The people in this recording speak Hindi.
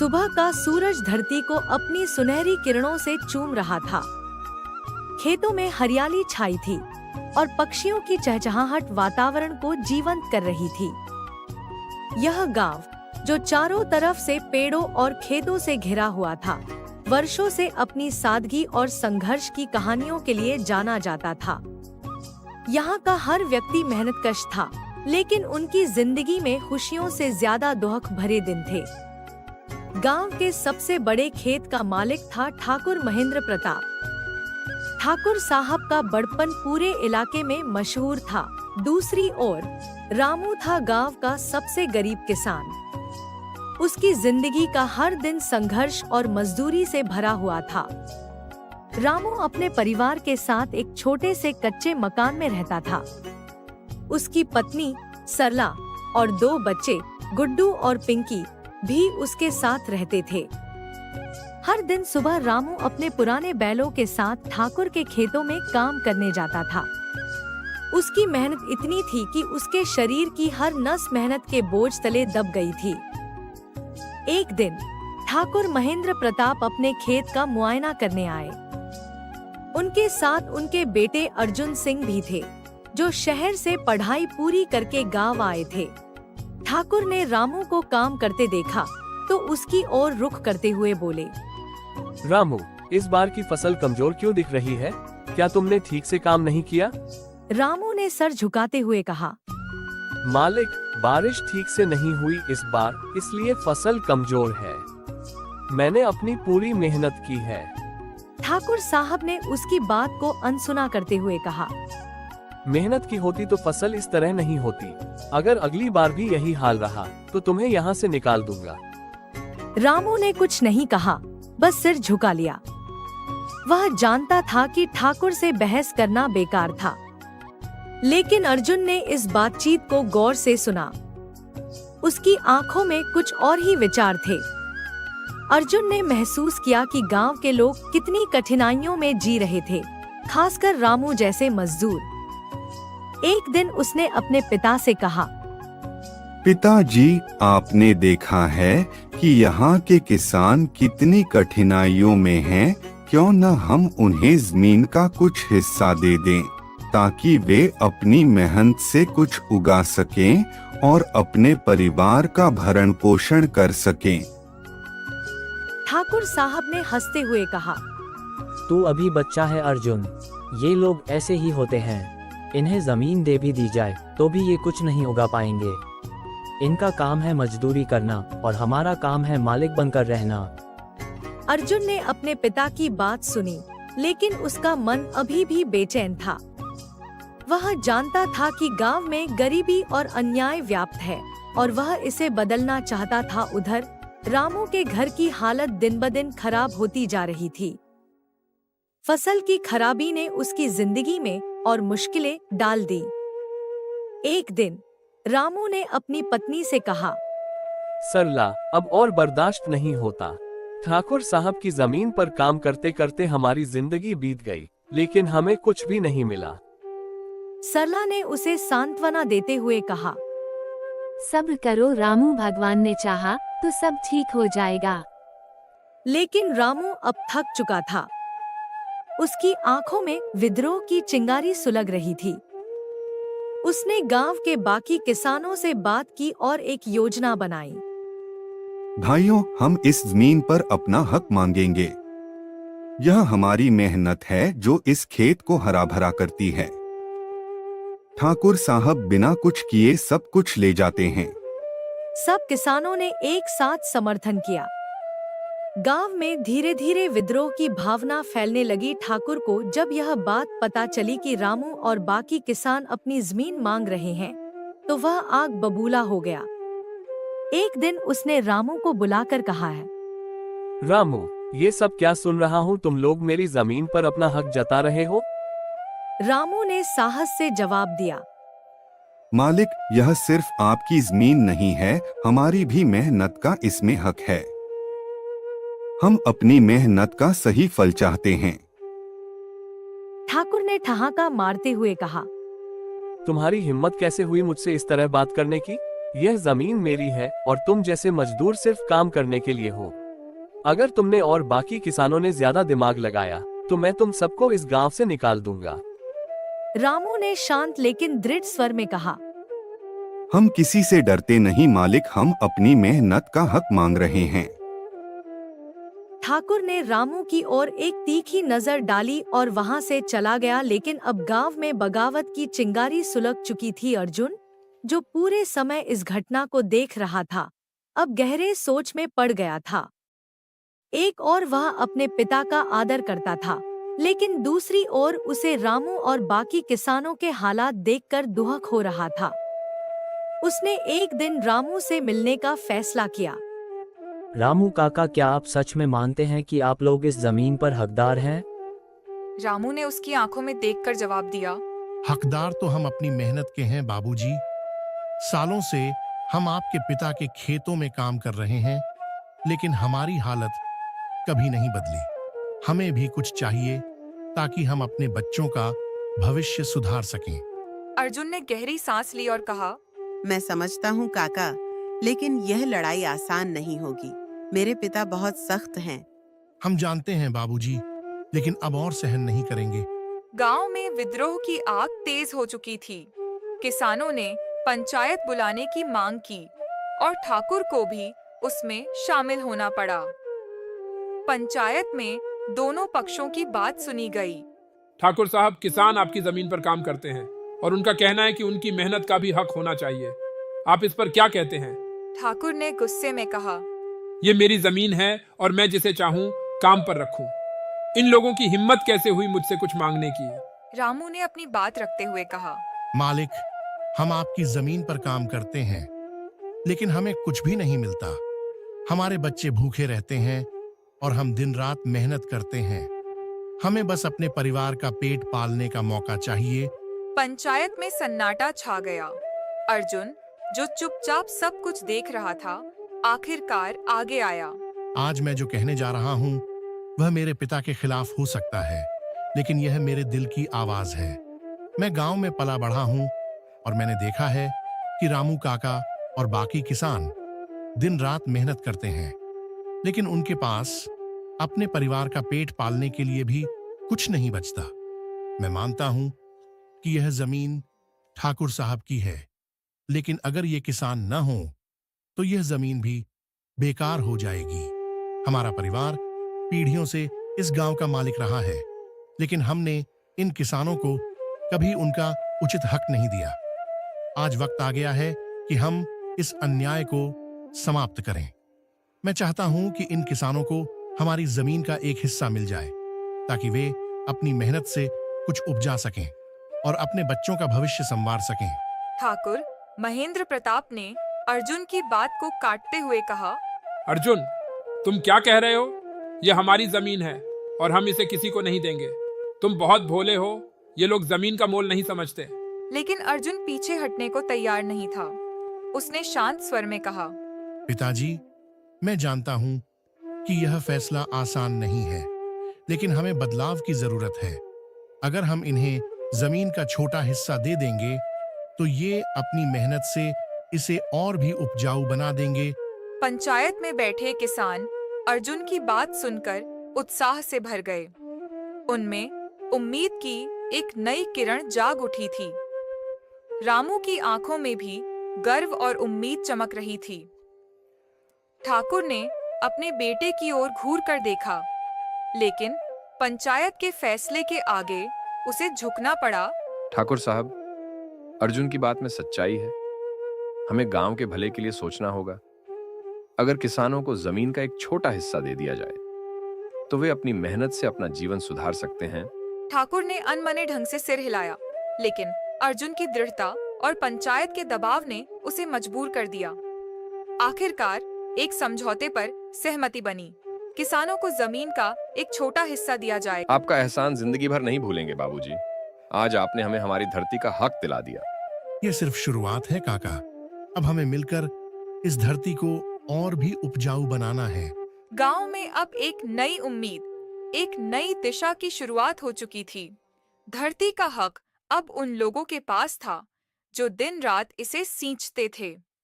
सुबह का सूरज धरती को अपनी सुनहरी किरणों से चूम रहा था। खेतों में हरियाली छाई थी और पक्षियों की चहचहाहट वातावरण को जीवंत कर रही थी। यह गांव, जो चारों तरफ से पेड़ों और खेतों से घिरा हुआ था, वर्षों से अपनी सादगी और संघर्ष की कहानियों के लिए जाना जाता था। यहाँ का हर व्यक्ति मेहनतकश था, लेकिन उनकी जिंदगी में खुशियों से ज्यादा दुख भरे दिन थे। गांव के सबसे बड़े खेत का मालिक था ठाकुर महेंद्र प्रताप। ठाकुर साहब का बड़पन पूरे इलाके में मशहूर था। दूसरी ओर रामू था गांव का सबसे गरीब किसान। उसकी जिंदगी का हर दिन संघर्ष और मजदूरी से भरा हुआ था। रामू अपने परिवार के साथ एक छोटे से कच्चे मकान में रहता था। उसकी पत्नी सरला और 2 बच्चे गुड्डू और पिंकी भी उसके साथ रहते थे। हर दिन सुबह रामू अपने पुराने बैलों के साथ ठाकुर के खेतों में काम करने जाता था। उसकी मेहनत इतनी थी कि उसके शरीर की हर नस मेहनत के बोझ तले दब गई थी। एक दिन ठाकुर महेंद्र प्रताप अपने खेत का मुआयना करने आए। उनके साथ उनके बेटे अर्जुन सिंह भी थे, जो शहर से पढ़ाई पूरी करके गांव आए थे। ठाकुर ने रामू को काम करते देखा तो उसकी ओर रुख करते हुए बोले, रामू, इस बार की फसल कमजोर क्यों दिख रही है? क्या तुमने ठीक से काम नहीं किया? रामू ने सर झुकाते हुए कहा, मालिक, बारिश ठीक से नहीं हुई इस बार, इसलिए फसल कमजोर है। मैंने अपनी पूरी मेहनत की है। ठाकुर साहब ने उसकी बात को अनसुना करते हुए कहा, मेहनत की होती तो फसल इस तरह नहीं होती। अगर अगली बार भी यही हाल रहा तो तुम्हें यहाँ से निकाल दूंगा। रामू ने कुछ नहीं कहा, बस सिर झुका लिया। वह जानता था कि ठाकुर से बहस करना बेकार था, लेकिन अर्जुन ने इस बातचीत को गौर से सुना। उसकी आंखों में कुछ और ही विचार थे। अर्जुन ने महसूस किया कि गांव के लोग कितनी कठिनाइयों में जी रहे थे, खासकर रामू जैसे मजदूर। एक दिन उसने अपने पिता से कहा, पिताजी, आपने देखा है कि यहाँ के किसान कितनी कठिनाइयों में हैं, क्यों न हम उन्हें जमीन का कुछ हिस्सा दे दें, ताकि वे अपनी मेहनत से कुछ उगा सकें और अपने परिवार का भरण पोषण कर सकें। ठाकुर साहब ने हंसते हुए कहा, तू अभी बच्चा है अर्जुन, ये लोग ऐसे ही होते हैं। इन्हें जमीन दे भी दी जाए तो भी ये कुछ नहीं उगा पाएंगे। इनका काम है मजदूरी करना और हमारा काम है मालिक बनकर रहना। अर्जुन ने अपने पिता की बात सुनी, लेकिन उसका मन अभी भी बेचैन था। वह जानता था कि गांव में गरीबी और अन्याय व्याप्त है और वह इसे बदलना चाहता था। उधर रामू के घर की हालत दिन ब दिन खराब होती जा रही थी। फसल की खराबी ने उसकी जिंदगी में और मुश्किलें डाल दी। एक दिन रामू ने अपनी पत्नी से कहा, सरला, अब और बर्दाश्त नहीं होता। ठाकुर साहब की जमीन पर काम करते करते हमारी जिंदगी बीत गई, लेकिन हमें कुछ भी नहीं मिला। सरला ने उसे सांत्वना देते हुए कहा, सब्र करो रामू, भगवान ने चाहा तो सब ठीक हो जाएगा। लेकिन रामू अब थक चुका था। उसकी आंखों में विद्रोह की चिंगारी सुलग रही थी। उसने गांव के बाकी किसानों से बात की और एक योजना बनाई। भाइयों, हम इस जमीन पर अपना हक मांगेंगे। यह हमारी मेहनत है जो इस खेत को हरा भरा करती है। ठाकुर साहब बिना कुछ किए सब कुछ ले जाते हैं। सब किसानों ने एक साथ समर्थन किया। गांव में धीरे धीरे विद्रोह की भावना फैलने लगी। ठाकुर को जब यह बात पता चली कि रामू और बाकी किसान अपनी जमीन मांग रहे हैं, तो वह आग बबूला हो गया। एक दिन उसने रामू को बुलाकर कहा है, रामू, ये सब क्या सुन रहा हूँ? तुम लोग मेरी जमीन पर अपना हक जता रहे हो। रामू ने साहस से जवाब दिया, मालिक, यह सिर्फ आपकी जमीन नहीं है, हमारी भी मेहनत का इसमें हक है। हम अपनी मेहनत का सही फल चाहते हैं। ठाकुर ने ठहाका मारते हुए कहा, तुम्हारी हिम्मत कैसे हुई मुझसे इस तरह बात करने की? यह जमीन मेरी है और तुम जैसे मजदूर सिर्फ काम करने के लिए हो। अगर तुमने और बाकी किसानों ने ज्यादा दिमाग लगाया तो मैं तुम सबको इस गांव से निकाल दूंगा। रामू ने शांत लेकिन दृढ़ स्वर में कहा। हम किसी से डरते नहीं मालिक, हम अपनी मेहनत का हक मांग रहे हैं। ठाकुर ने रामू की ओर एक तीखी नजर डाली और वहां से चला गया। लेकिन अब गांव में बगावत की चिंगारी सुलग चुकी थी। अर्जुन, जो पूरे समय इस घटना को देख रहा था, अब गहरे सोच में पड़ गया था। एक ओर वह अपने पिता का आदर करता था, लेकिन दूसरी ओर उसे रामू और बाकी किसानों के हालात देखकर दुहक हो रहा था। उसने एक दिन रामू से मिलने का फैसला किया। रामू काका, क्या आप सच में मानते हैं कि आप लोग इस जमीन पर हकदार हैं? रामू ने उसकी आंखों में देखकर जवाब दिया। हकदार तो हम अपनी मेहनत के हैं बाबूजी। सालों से हम आपके पिता के खेतों में काम कर रहे हैं, लेकिन हमारी हालत कभी नहीं बदली। हमें भी कुछ चाहिए ताकि हम अपने बच्चों का भविष्य सुधार सकें। अर्जुन ने गहरी सांस ली और कहा, मैं समझता हूँ काका, लेकिन यह लड़ाई आसान नहीं होगी। मेरे पिता बहुत सख्त हैं। हम जानते हैं बाबूजी, लेकिन अब और सहन नहीं करेंगे। गांव में विद्रोह की आग तेज हो चुकी थी। किसानों ने पंचायत बुलाने की मांग की और ठाकुर को भी उसमें शामिल होना पड़ा। पंचायत में दोनों पक्षों की बात सुनी गई। ठाकुर साहब, किसान आपकी जमीन पर काम करते हैं और उनका कहना है कि उनकी मेहनत का भी हक होना चाहिए। आप इस पर क्या कहते हैं? ठाकुर ने गुस्से में कहा, ये मेरी जमीन है और मैं जिसे चाहूँ काम पर रखूं। इन लोगों की हिम्मत कैसे हुई मुझसे कुछ मांगने की? रामू ने अपनी बात रखते हुए कहा, मालिक, हम आपकी जमीन पर काम करते हैं, लेकिन हमें कुछ भी नहीं मिलता। हमारे बच्चे भूखे रहते हैं और हम दिन रात मेहनत करते हैं। हमें बस अपने परिवार का पेट पालने का मौका चाहिए। पंचायत में सन्नाटा छा गया। अर्जुन, जो चुपचाप सब कुछ देख रहा था, आखिरकार आगे आया। आज मैं जो कहने जा रहा हूँ वह मेरे पिता के खिलाफ हो सकता है, लेकिन यह मेरे दिल की आवाज है। मैं गांव में पला बढ़ा हूँ और मैंने देखा है कि रामू काका और बाकी किसान दिन रात मेहनत करते हैं, लेकिन उनके पास अपने परिवार का पेट पालने के लिए भी कुछ नहीं बचता। मैं मानता हूं कि यह जमीन ठाकुर साहब की है, लेकिन अगर ये किसान न हो तो यह जमीन भी बेकार हो जाएगी। हमारा परिवार पीढ़ियों से इस गांव का मालिक रहा है, लेकिन हमने इन किसानों को कभी उनका उचित हक नहीं दिया। आज वक्त आ गया है कि हम इस अन्याय को समाप्त करें। मैं चाहता हूं कि इन किसानों को हमारी जमीन का एक हिस्सा मिल जाए, ताकि वे अपनी मेहनत से कुछ उपजा सकें और अपने बच्चों का भविष्य संवार सकें। ठाकुर महेंद्र प्रताप ने अर्जुन की बात को काटते हुए कहा, अर्जुन, तुम क्या कह रहे हो? यह हमारी जमीन है और हम इसे किसी को नहीं देंगे। तुम बहुत भोले हो, ये लोग जमीन का मोल नहीं समझते। लेकिन अर्जुन पीछे हटने को तैयार नहीं था। उसने शांत स्वर में कहा, पिताजी, मैं जानता हूं कि यह फैसला आसान नहीं है, लेकिन हमें बदलाव की जरूरत है। अगर हम इन्हें जमीन का छोटा हिस्सा दे देंगे तो ये अपनी मेहनत से इसे और भी उपजाऊ बना देंगे। पंचायत में बैठे किसान अर्जुन की बात सुनकर उत्साह से भर गए। उनमें उम्मीद की एक नई किरण जाग उठी थी। रामू की आंखों में भी गर्व और उम्मीद चमक रही थी। ठाकुर ने अपने बेटे की ओर घूर कर देखा, लेकिन पंचायत के फैसले के आगे उसे झुकना पड़ा। ठाकुर साहब, अर्जुन की बात में सच्चाई है। हमें गांव के भले के लिए सोचना होगा। अगर किसानों को जमीन का एक छोटा हिस्सा दे दिया जाए तो वे अपनी मेहनत से अपना जीवन सुधार सकते हैं। ठाकुर ने अनमने ढंग से सिर हिलाया, लेकिन अर्जुन की दृढ़ता और पंचायत के दबाव ने उसे मजबूर कर दिया। आखिरकार एक समझौते पर सहमति बनी। किसानों को जमीन का एक छोटा हिस्सा दिया जाए। आपका एहसान जिंदगी भर नहीं भूलेंगे बाबूजी। आज आपने हमें हमारी धरती का हक दिला दिया। यह सिर्फ शुरुआत है काका। अब हमें मिलकर इस धरती को और भी उपजाऊ बनाना है। गांव में अब एक नई उम्मीद, एक नई दिशा की शुरुआत हो चुकी थी। धरती का हक अब उन लोगों के पास था जो दिन रात इसे सींचते थे।